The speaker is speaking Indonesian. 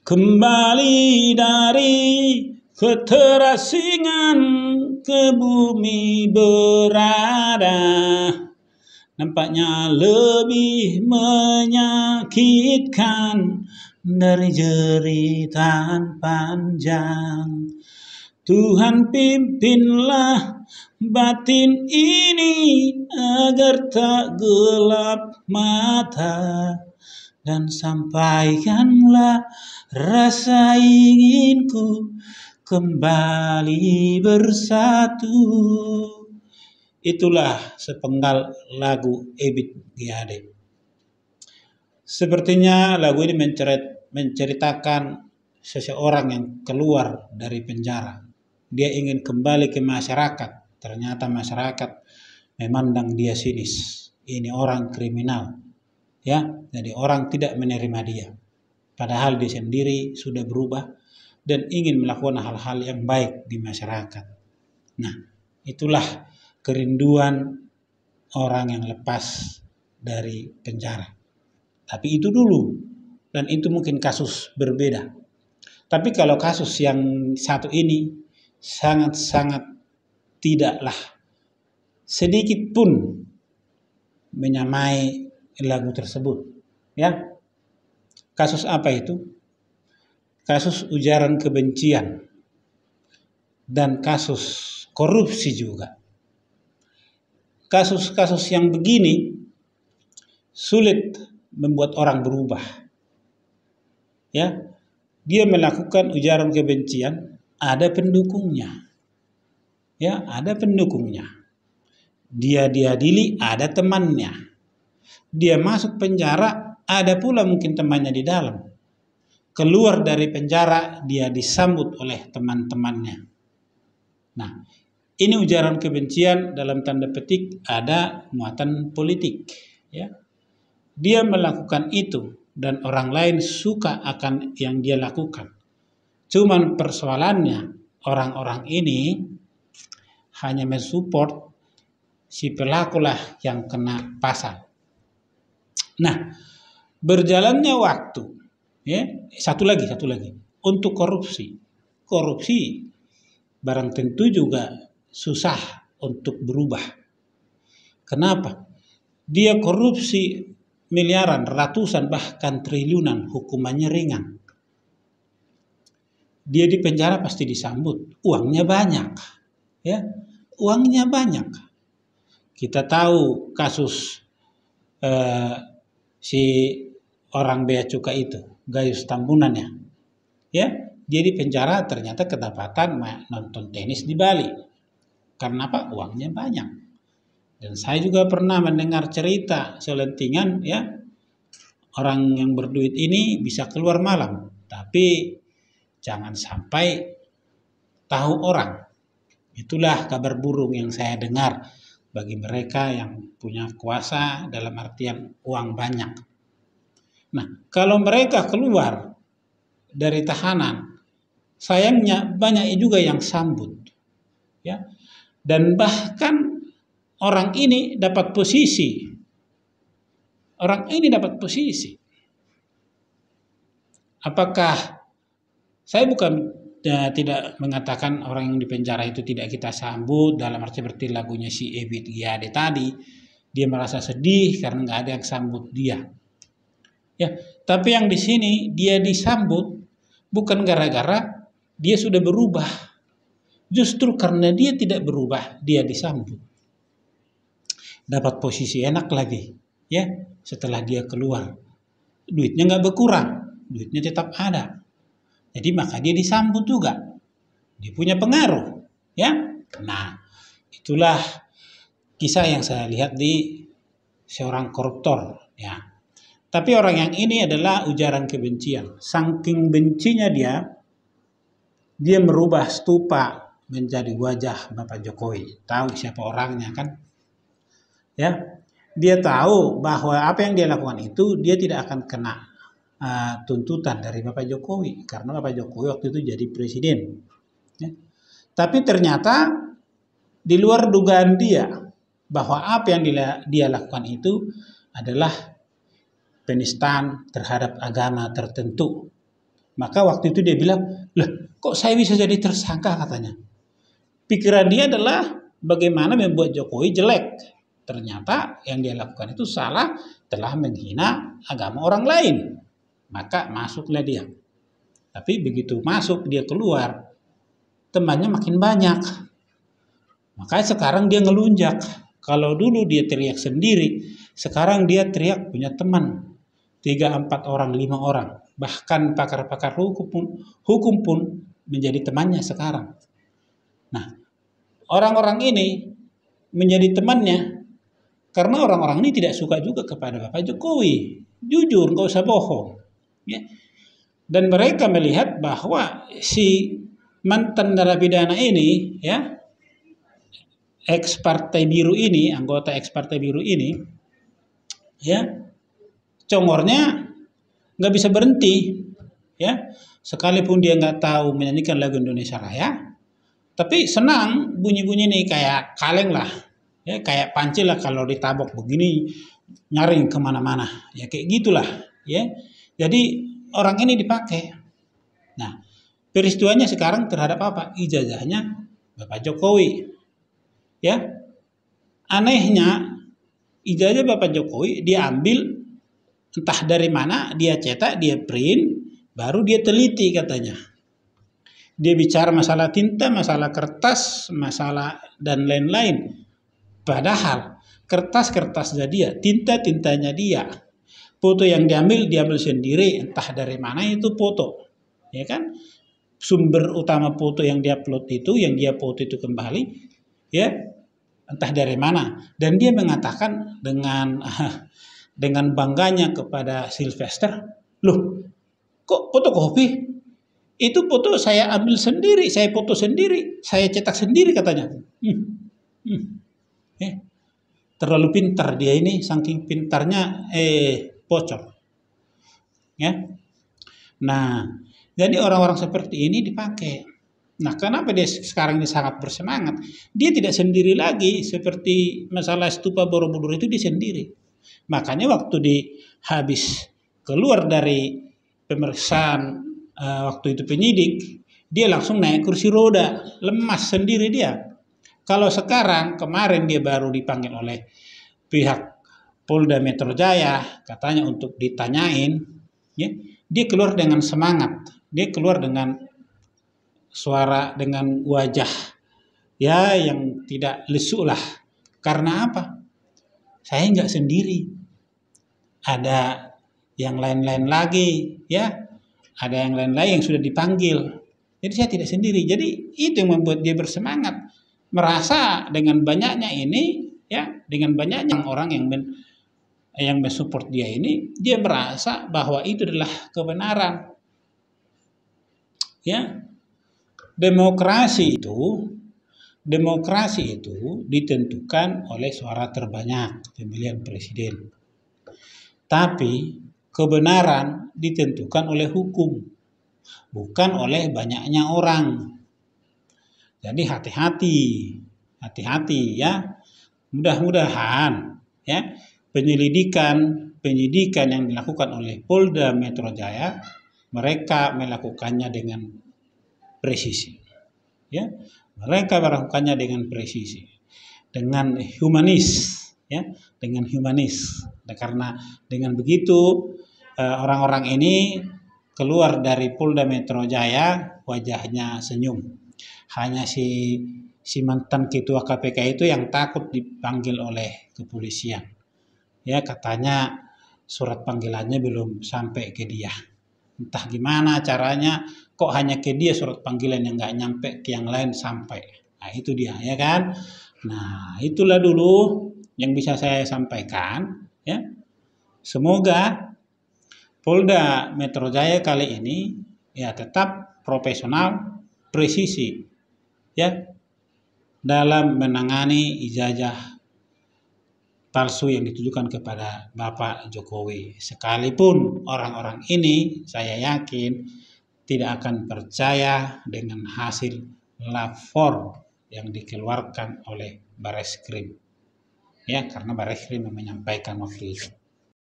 Kembali dari keterasingan ke bumi berada, nampaknya lebih menyakitkan dari jeritan panjang. Tuhan pimpinlah batin ini agar tak gelap mata, dan sampaikanlah rasa inginku kembali bersatu. Itulah sepenggal lagu Ebit G.Ade. Sepertinya lagu ini menceritakan seseorang yang keluar dari penjara. Dia ingin kembali ke masyarakat. Ternyata masyarakat memandang dia sinis. Ini orang kriminal. Ya, jadi orang tidak menerima dia. Padahal dia sendiri sudah berubah dan ingin melakukan hal-hal yang baik di masyarakat. Nah, itulah kerinduan orang yang lepas dari penjara. Tapi itu dulu, dan itu mungkin kasus berbeda. Tapi kalau kasus yang satu ini sangat-sangat tidaklah sedikit pun menyamai lagu tersebut. Ya, kasus apa itu? Kasus ujaran kebencian dan kasus korupsi juga. Kasus-kasus yang begini sulit membuat orang berubah. Ya, dia melakukan ujaran kebencian, ada pendukungnya. Ya, ada pendukungnya. Dia diadili, ada temannya. Dia masuk penjara, ada pula mungkin temannya di dalam. Keluar dari penjara, dia disambut oleh teman-temannya. Nah, ini ujaran kebencian dalam tanda petik ada muatan politik. Ya. Dia melakukan itu dan orang lain suka akan yang dia lakukan. Cuman persoalannya orang-orang ini hanya mensupport si pelakulah yang kena pasal. Nah, berjalannya waktu, ya, satu lagi untuk korupsi barang tentu juga susah untuk berubah. Kenapa? Dia korupsi miliaran, ratusan, bahkan triliunan, hukumannya ringan. Dia di penjara pasti disambut, uangnya banyak, ya, uangnya banyak. Kita tahu kasus si orang bea cukai itu, Gayus Tambunan ya. Ya, dia di penjara ternyata kedapatan nonton tenis di Bali. Karena apa? Uangnya banyak. Dan saya juga pernah mendengar cerita selentingan ya, orang yang berduit ini bisa keluar malam, tapi jangan sampai tahu orang. Itulah kabar burung yang saya dengar bagi mereka yang punya kuasa dalam artian uang banyak. Nah, kalau mereka keluar dari tahanan, sayangnya banyak juga yang sambut. Ya. Dan bahkan orang ini dapat posisi. Orang ini dapat posisi. Apakah saya bukan tidak mengatakan orang yang di penjara itu tidak kita sambut, dalam arti seperti lagunya si Ebit G.Ade tadi, dia merasa sedih karena nggak ada yang sambut dia. Ya, tapi yang di sini dia disambut bukan gara-gara dia sudah berubah, justru karena dia tidak berubah dia disambut. Dapat posisi enak lagi, ya, setelah dia keluar, duitnya nggak berkurang, duitnya tetap ada. Jadi maka dia disambut juga. Dia punya pengaruh. Ya. Nah, itulah kisah yang saya lihat di seorang koruptor. Ya. Tapi orang yang ini adalah ujaran kebencian. Saking bencinya dia merubah stupa menjadi wajah Bapak Jokowi. Tahu siapa orangnya kan? Ya. Dia tahu bahwa apa yang dia lakukan itu dia tidak akan kena tuntutan dari Bapak Jokowi karena Bapak Jokowi waktu itu jadi presiden. Ya. Tapi ternyata di luar dugaan dia bahwa apa yang dia lakukan itu adalah penistaan terhadap agama tertentu. Maka waktu itu dia bilang, "Lah, kok saya bisa jadi tersangka?" katanya. Pikiran dia adalah bagaimana membuat Jokowi jelek. Ternyata yang dia lakukan itu salah, telah menghina agama orang lain. Maka masuklah dia. Tapi begitu masuk, dia keluar, temannya makin banyak. Makanya sekarang dia ngelunjak. Kalau dulu dia teriak sendiri, sekarang dia teriak punya teman. 3, 4 orang, 5 orang. Bahkan pakar-pakar hukum pun menjadi temannya sekarang. Nah, orang-orang ini menjadi temannya karena orang-orang ini tidak suka juga kepada Bapak Jokowi. Jujur, nggak usah bohong. Ya. Dan mereka melihat bahwa si mantan narapidana ini, ya, ex Partai Biru ini, anggota ex Partai Biru ini, ya, congornya nggak bisa berhenti, ya. Sekalipun dia nggak tahu menyanyikan lagu Indonesia Raya, tapi senang bunyi-bunyi nih kayak kaleng lah, ya, kayak panci lah kalau ditabok begini nyaring kemana-mana, ya kayak gitulah, ya. Jadi orang ini dipakai. Nah, peristiwanya sekarang terhadap apa? Ijazahnya Bapak Jokowi, ya. Anehnya ijazah Bapak Jokowi diambil entah dari mana, dia cetak, dia print, baru dia teliti katanya. Dia bicara masalah tinta, masalah kertas, masalah dan lain-lain. Padahal kertas-kertasnya dia, tinta-tintanya dia. Foto yang diambil sendiri, entah dari mana itu foto. Ya kan? Sumber utama foto yang dia upload itu, yang dia foto itu kembali, ya, entah dari mana. Dan dia mengatakan dengan bangganya kepada Sylvester, "Loh, kok fotokopi? Itu foto saya ambil sendiri, saya foto sendiri, saya cetak sendiri," katanya. Terlalu pintar dia ini, saking pintarnya bocor. Ya. Nah, jadi orang-orang seperti ini dipakai. Nah, kenapa dia sekarang ini sangat bersemangat? Dia tidak sendiri lagi, seperti masalah stupa Borobudur itu dia sendiri. Makanya waktu habis keluar dari pemeriksaan waktu itu penyidik, dia langsung naik kursi roda, lemas sendiri dia. Kalau sekarang, kemarin dia baru dipanggil oleh pihak Polda Metro Jaya, katanya untuk ditanyain, ya, dia keluar dengan semangat, dia keluar dengan suara, dengan wajah, ya, yang tidak lesu lah. Karena apa? Saya nggak sendiri, ada yang lain-lain lagi, ya, ada yang lain-lain yang sudah dipanggil. Jadi saya tidak sendiri. Jadi itu yang membuat dia bersemangat, merasa dengan banyaknya ini, ya, dengan banyaknya orang yang mensupport dia ini, dia merasa bahwa itu adalah kebenaran. Ya, demokrasi itu ditentukan oleh suara terbanyak pemilihan presiden. Tapi kebenaran ditentukan oleh hukum, bukan oleh banyaknya orang. Jadi hati-hati ya. Mudah-mudahan, ya, penyidikan yang dilakukan oleh Polda Metro Jaya, mereka melakukannya dengan presisi. Ya, mereka melakukannya dengan presisi, dengan humanis, ya, dengan humanis. Karena dengan begitu orang-orang ini keluar dari Polda Metro Jaya wajahnya senyum. Hanya si mantan ketua KPK itu yang takut dipanggil oleh kepolisian. Ya, katanya surat panggilannya belum sampai ke dia. Entah gimana caranya, kok hanya ke dia surat panggilan yang nggak nyampe ke yang lain sampai. Nah, itu dia, ya kan? Nah, itulah dulu yang bisa saya sampaikan, ya. Semoga Polda Metro Jaya kali ini ya tetap profesional, presisi, ya, dalam menangani ijazah palsu yang ditujukan kepada Bapak Jokowi. Sekalipun orang-orang ini saya yakin tidak akan percaya dengan hasil lapor yang dikeluarkan oleh Bareskrim. Ya, karena Bareskrim menyampaikan waktu itu.